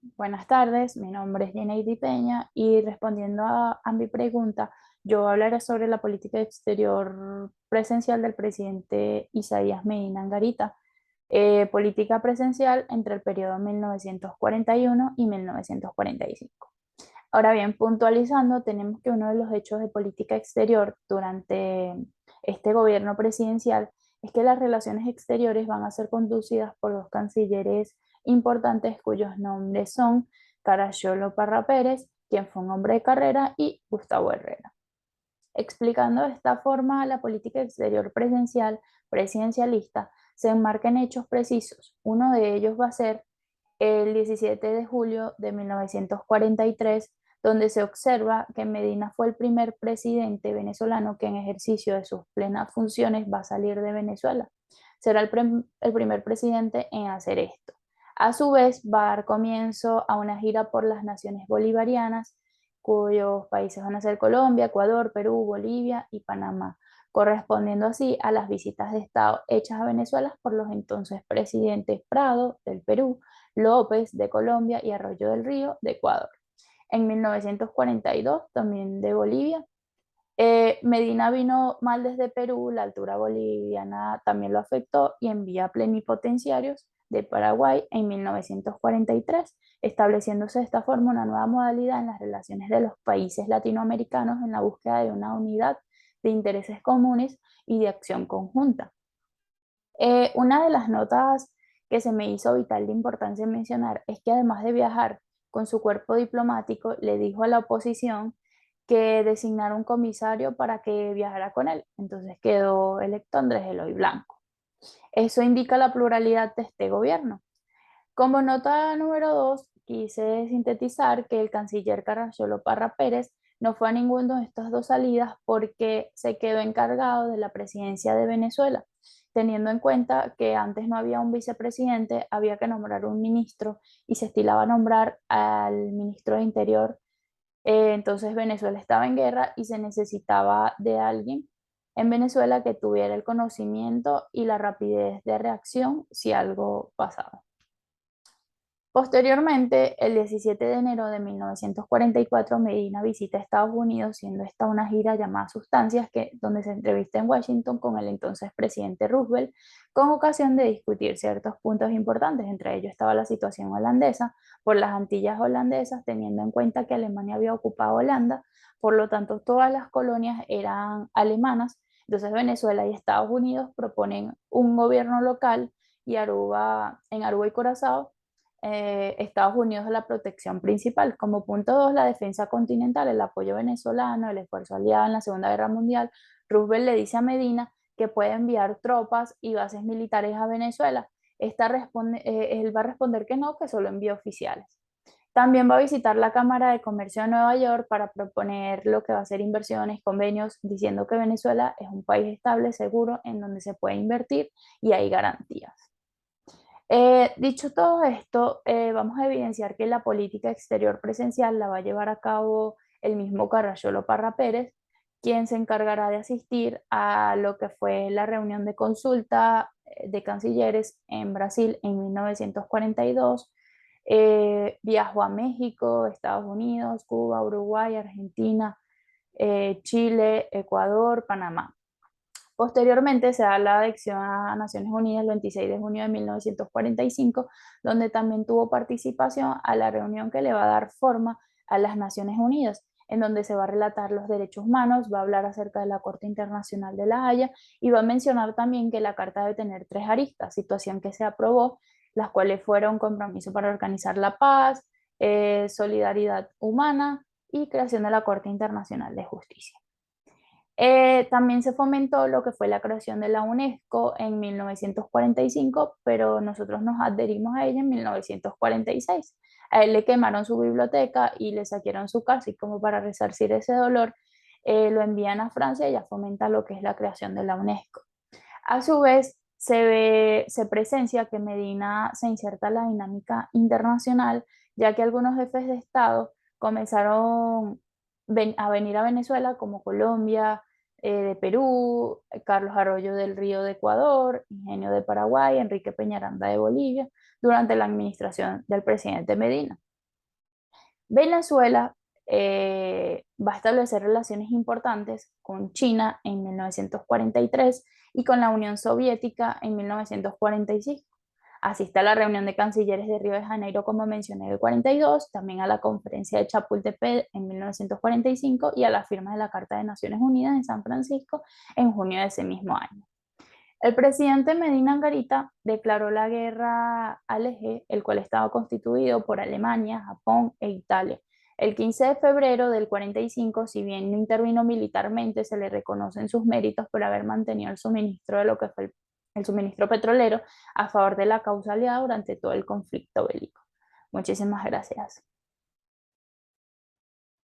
Buenas tardes, mi nombre es Jeneidy Peña y respondiendo a mi pregunta, yo hablaré sobre la política exterior presencial del presidente Isaías Medina Angarita, política presencial entre el periodo 1941 y 1945. Ahora bien, puntualizando, tenemos que uno de los hechos de política exterior durante este gobierno presidencial es que las relaciones exteriores van a ser conducidas por dos cancilleres importantes cuyos nombres son Carayolo Parra Pérez, quien fue un hombre de carrera, y Gustavo Herrera. Explicando de esta forma la política exterior presidencialista, se enmarca en hechos precisos. Uno de ellos va a ser el 17 de julio de 1943, donde se observa que Medina fue el primer presidente venezolano que en ejercicio de sus plenas funciones va a salir de Venezuela. Será el primer presidente en hacer esto. A su vez, va a dar comienzo a una gira por las naciones bolivarianas, cuyos países van a ser Colombia, Ecuador, Perú, Bolivia y Panamá, correspondiendo así a las visitas de Estado hechas a Venezuela por los entonces presidentes Prado del Perú, López de Colombia y Arroyo del Río de Ecuador. En 1942, también de Bolivia, Medina vino mal desde Perú, la altura boliviana también lo afectó y envía plenipotenciarios de Paraguay en 1943, estableciéndose de esta forma una nueva modalidad en las relaciones de los países latinoamericanos en la búsqueda de una unidad de intereses comunes y de acción conjunta. Una de las notas que se me hizo vital de importancia mencionar es que además de viajar con su cuerpo diplomático, le dijo a la oposición que designara un comisario para que viajara con él. Entonces quedó electo Andrés Eloy Blanco. Eso indica la pluralidad de este gobierno. Como nota número 2, quise sintetizar que el canciller Carayolo Parra Pérez no fue a ninguno de estas dos salidas porque se quedó encargado de la presidencia de Venezuela. Teniendo en cuenta que antes no había un vicepresidente, había que nombrar un ministro y se estilaba nombrar al ministro de Interior. Entonces Venezuela estaba en guerra y se necesitaba de alguien en Venezuela que tuviera el conocimiento y la rapidez de reacción si algo pasaba. Posteriormente, el 17 de enero de 1944, Medina visita Estados Unidos, siendo esta una gira llamada Sustancias, donde se entrevista en Washington con el entonces presidente Roosevelt, con ocasión de discutir ciertos puntos importantes. Entre ellos estaba la situación holandesa por las Antillas holandesas, teniendo en cuenta que Alemania había ocupado Holanda, por lo tanto todas las colonias eran alemanas. Entonces Venezuela y Estados Unidos proponen un gobierno local y en Aruba y Curazao, Estados Unidos es la protección principal. Como punto 2, la defensa continental, el apoyo venezolano, el esfuerzo aliado en la Segunda Guerra Mundial. Roosevelt le dice a Medina que puede enviar tropas y bases militares a Venezuela. Él va a responder que no, que solo envía oficiales. También va a visitar la Cámara de Comercio de Nueva York para proponer lo que va a ser inversiones, convenios, diciendo que Venezuela es un país estable, seguro, en donde se puede invertir y hay garantías. Dicho todo esto, vamos a evidenciar que la política exterior presencial la va a llevar a cabo el mismo Carayolo Parra Pérez, quien se encargará de asistir a lo que fue la reunión de consulta de cancilleres en Brasil en 1942. Viajó a México, Estados Unidos, Cuba, Uruguay, Argentina, Chile, Ecuador, Panamá. Posteriormente se da la adhesión a Naciones Unidas el 26 de junio de 1945, donde también tuvo participación a la reunión que le va a dar forma a las Naciones Unidas, en donde se va a relatar los derechos humanos, va a hablar acerca de la Corte Internacional de la Haya y va a mencionar también que la Carta debe tener tres aristas, situación que se aprobó, las cuales fueron compromiso para organizar la paz, solidaridad humana y creación de la Corte Internacional de Justicia. También se fomentó lo que fue la creación de la UNESCO en 1945, pero nosotros nos adherimos a ella en 1946. A él le quemaron su biblioteca y le saquearon su casa y como para resarcir ese dolor, lo envían a Francia y ya fomenta lo que es la creación de la UNESCO. A su vez, se presencia que Medina se inserta en la dinámica internacional, ya que algunos jefes de Estado comenzaron a venir a Venezuela, como Colombia, de Perú, Carlos Arroyo del Río de Ecuador, Ingenio de Paraguay, Enrique Peñaranda de Bolivia, durante la administración del presidente Medina. Venezuela va a establecer relaciones importantes con China en 1943 y con la Unión Soviética en 1945. Asiste a la reunión de cancilleres de Río de Janeiro, como mencioné, en el 42, también a la conferencia de Chapultepec en 1945 y a la firma de la Carta de Naciones Unidas en San Francisco en junio de ese mismo año. El presidente Medina Angarita declaró la guerra al eje, el cual estaba constituido por Alemania, Japón e Italia. El 15 de febrero del 45, si bien no intervino militarmente, se le reconocen sus méritos por haber mantenido el suministro de lo que fue el suministro petrolero a favor de la causa aliada durante todo el conflicto bélico. Muchísimas gracias.